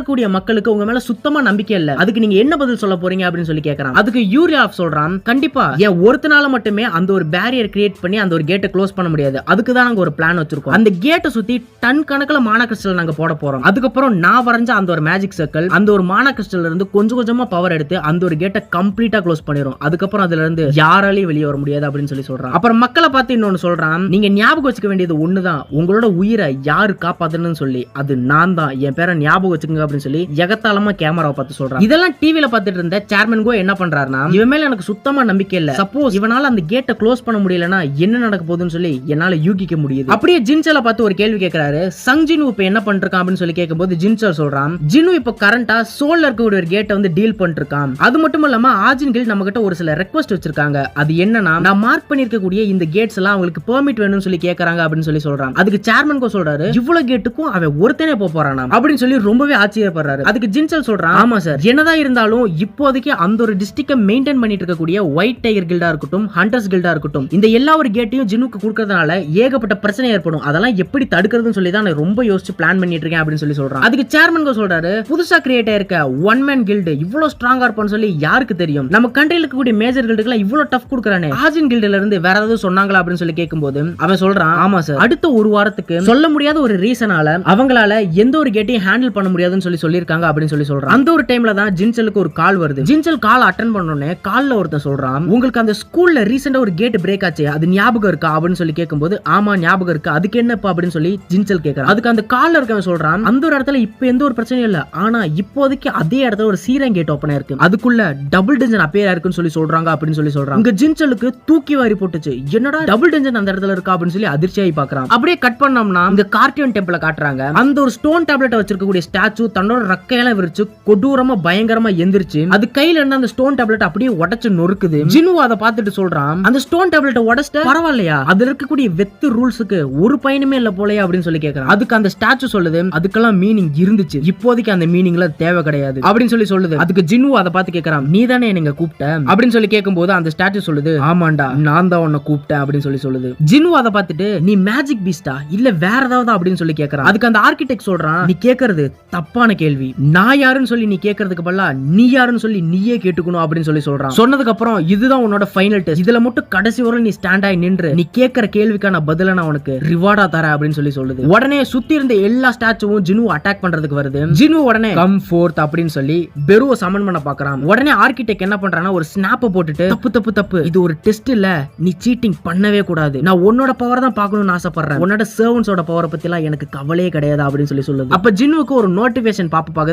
இருக்கக்கூடிய மக்களுக்கு உங்க மேல சுத்தமா நம்பிக்கை இல்ல, அதுக்கு நீங்க என்ன பதில் சொல்ல போறீங்க அப்படின்னு சொல்லி கேக்குறான். அதுக்கு யூரியாஃப் சொல்றான், கண்டிப்பா ஏன் ஒருத்தனால மட்டுமே அந்த ஒரு பேரியர் கிரியேட் பண்ணி அந்த ஒரு கேட்டை க்ளோஸ் பண்ண முடியாது, அதுக்கு தான் நாங்க ஒரு பிளான் வச்சிருக்கோம். அந்த கேட்டை சுத்தி டன் கணக்குல மானா கிறிஸ்டல் நாங்க போட போறோம். அதுக்கப்புறம் நான் வரைஞ்ச அந்த ஒரு மேஜிக் சர்க்கிள் அந்த ஒரு மானா கிறிஸ்டல்ல இருந்து கொஞ்சம் கொஞ்சமா பவர் எடுத்து அந்த ஒரு கேட்டை கம்ப்ளீட்டா க்ளோஸ் பண்ணிரும். அதுக்கப்புறம் அதுல இருந்து யாராலையும் வெளியே வர முடியாது அப்படின்னு சொல்லி சொல்றான். அப்புறம் மக்களை பார்த்து இன்னொன்னு சொல்றான், நீங்க ஞாபகம் வச்சுக்க வேண்டியது ஒண்ணுதான், உங்களோட உயிரை யாரு காப்பாத்தணும்னு சொல்லி அது நான் தான், என் பேரை ஞாபகம் வச்சுக்கோங்க அப்படின்னு சொல்லி எகத்தாளமா கேமராவை பார்த்து சொல்றான். இதெல்லாம் டிவில பார்த்துட்டு இருந்த சேர்மன் கோ என்ன பண்றாருன்னா, இவன் மேல எனக்கு சுத்தமா நம்பிக்கை இல்ல, சப்போஸ் இவனால அந்த கேட்டை க்ளோஸ் பண்ண முடியலன்னா என்ன நடக்க போகுதுன்னு சொல்லி என்னால யூகிக்க முடியுது. அப்படியே ஜின்சலை பார்த்து ஒரு கேள்வி கேட்கிறாரு, சங் ஜினு இப்ப என்ன பண்றான் அப்படின்னு சொல்லி கேட்கும்போது ஜின்சல் சொல்றான், ஜினு இப்ப கரண்டா சோல்ல இருக்க ஒரு கேட்டை வந்து டீல் பண்ணிருக்கான். அது மட்டும் இல்லாம ஆஜின் கில் நம்ம கிட்ட ஒரு சில ரெக்வெஸ்ட் வச்சிருக்காங்க. அது என்னன்னா, நான் மார்க் பண்ணிருக்கக்கூடிய இந்த கேட்ஸ் எல்லாம் அவங்களுக்கு பெர்மிட் வேணும்னு சொல்லி கேக்குறாங்க அப்படின்னு சொல்லி சொல்றான். அதுக்கு சேர்மன் கோ சொல்றாரு, இவ்வளவு கேட்டுக்கும் அவன் ஒருத்தனே போறானா அப்படின்னு சொல்லி ரொம்பவே ஆச்சரியப்படுறாரு. அதுக்கு ஜின்சல் சொல்றான், ஆமா சார், என்னதான் இருந்தாலும் இப்போதைக்கு அந்த ஒரு டிஸ்ட்ரிக்ட மெயின்டைன் பண்ணிட்டு இருக்கக்கூடிய ஒயிட் டைகர் கில்டா இருக்கட்டும், ஹண்டர்ஸ் கில்டா இருக்கட்டும், இந்த எல்லா ஒரு கேட்டையும் ஜினுக்கு கொடுக்கறதுனால ஏகப்பட்ட பிரச்சனை ஏற்படும், அதெல்லாம் எப்படி தடுக்கிறதுன்னு சொல்லி தான் நான் ரொம்ப யோசிச்சு பிளான் பண்ணிட்டு இருக்கேன் அப்படின்னு சொல்லி சொல்றான். அதுக்கு சேர்மன் கோ சொல்றாரு, புதுசா கிரியேட் ஆயிருக்க ஒன் மேன் கில்டு இவ்வளவு ஸ்ட்ராங்கா இருப்பான்னு சொல்லி யாருக்கு தெரியும், நம்ம கண்ட்ரில இருக்கக்கூடிய மேஜர் கில்டுக்கு இவ்வளவு டஃப் கொடுக்கறானே, ஆஜின் கில்டுல இருந்து வேற ஏதாவது சொன்னாங்களா அப்படின்னு சொல்லி கேட்கும்போது அவன் சொல்றான், ஆமா சார், அடுத்த ஒரு வாரத்துக்கு சொல்ல முடியாத ஒரு ரீசனால அவங்களால எந்த ஒரு கேட்டையும் ஹேண்டில் பண்ண முடியாதுன்னு சொல்லி சொல்லிருக்காங்க அப்படின்னு சொல்லி சொல்றான். அந்த ஒரு டைம்ல தான் ஜின்சலுக்கு ஒரு கால் வருது. ஜின்சல் கால் அட்டெண்ட் பண்ணோனே கால்ல ஒருத்தன் சொல்றான், உங்களுக்கு அந்த ஸ்கூல்ல ரீசெண்டா ஒரு கேட் பிரேக் ஆச்சு, அது ஞாபகம் இருக்கா அப்படின்னு சொல்லி கேட்கும்போது ஆமா ஞாபகம் இருக்கு, அதுக்கு என்னப்பா அப்படின்னு சொல்லி ஜின்சல் கேக்குறான். அதுக்கு அந்த கால்ல இருக்கவன் சொல்றான், அந்த ஒரு இடத்துல இப்ப எந்த ஒரு பிரச்சனையும் இல்ல, ஆனா இப்போதைக்கு அதே இடத்துல ஒரு சீரன் கேட் ஓபன் ஆயிருக்கு, அதுக்குள்ள டபுள் டென்ஷன் அப்பேர் ஆயிருக்குன்னு சொல்லி சொல்றாங்க அப்படின்னு சொல்லி சொல்றான். இங்க ஜின்சலுக்கு தூக்கி வாரி போட்டுச்சு, என்னடா டபுள் டென்ஷன் அந்த இடத்துல இருக்கா அப்படின்னு சொல்லி அதிர்ச்சியாகி பார்க்கறான். அப்படியே கட் பண்ணோம்னா இந்த கார்டியன் டெம்பிள காட்டுறாங்க. அந்த ஒரு ஸ்டோன் டேப்லெட் வச்சிருக்கக்கூடிய ஸ்டாச்சு தன்னோட ரக்கையெல்லாம் விரிச்சு கொடூரமா பயங்கரமா எந்திரிச்சு அது கையில இருந்த அந்த ஸ்டோன் டேப்லெட் அப்படியே உடைச்சு நொறுக்குது. ஜினு அதை பார்த்துட்டு சொல்றான், அந்த ஸ்டோன் டேப்லெட் உடைச்சிட்ட பரவாயில்லையா, அதுல இருக்கக்கூடிய வெத்து ரூல்ஸுக்கு ஒரு பயனுமே இல்ல போலயா அப்படின்னு சொல்லி கேக்குறான். அதுக்கு அந்த ஸ்டாச்சு சொல்லுது, அதுக்கெல்லாம் மீனிங் இருந்துச்சு, இப்போதைக்கு அந்த மீனிங்ல தேவை கிடையாது அப்படின்னு சொல்லி சொல்லுது. அதுக்கு ஜினு அதை பார்த்து கேக்குறான், நீ தானே நீங்க கூப்பிட்ட அப்படின்னு சொல்லி கேட்கும்போது அந்த ஸ்டாச்சு சொல்லுது, ஆமாண்டா நான் தான் உன்னை கூப்பிட்டேன் அப்படின்னு சொல்லி சொல்லுது. ஜினு அதை பார்த்துட்டு, நீ மேஜிக் பீஸ்டா இல்ல வேற ஏதாவது அப்படின்னு சொல்லி கேக்குறான். அதுக்கு அந்த ஆர்கிடெக்ட் சொல்றான், நீ கேக்குறது தப்பான கேள்வி, நான் யாருன்னு சொல்லி நீ கேக்குறதுக்கு பதிலா நீ யாருன்னு சொல்லி நீயே கேட்டுக்கணும் அப்படின்னு சொல்லி சொல்றான். சொன்னதுக்கு அப்புறம் இதுதான் உன்னோட ஃபைனல் டெஸ்ட், இதுல மட்டும் கடைசி வரை நீ ஸ்டாண்ட் ஆகி நின்று நீ கேக்குற கேள்விக்கான பதில நான் உனக்கு ரிவார்டா தரேன் அப்படின்னு சொல்லி சொல்லுது. உடனே சுத்தி இருந்த எல்லா ஸ்டாச்சுவும் ஜினு அட்டாக் பண்றதுக்கு வருது. ஜினு உடனே கம் ஃபோர்த் அப்படின்னு சொல்லி பெருவை சமன் பண்ண பாக்குறான். உடனே ஆர்கிடெக்ட் என்ன பண்றானா, ஒரு ஸ்னாப்பை போட்டுட்டு, தப்பு தப்பு தப்பு, இது ஒரு டெஸ்ட் இல்ல, நீ சீட்டிங் பண்ணவே கூடாது, நான் உன்னோட பவர் தான் பார்க்கணும்னு ஆசைப்படுறேன், உன்னோட சர்வன்ஸோட பவரை பத்தி எல்லாம் எனக்கு கவலையே கிடையாது அப்படின்னு சொல்லி சொல்லுது. அப்ப ஜினுவுக்கு ஒரு நோட்டிபிகேஷன் பாப்ப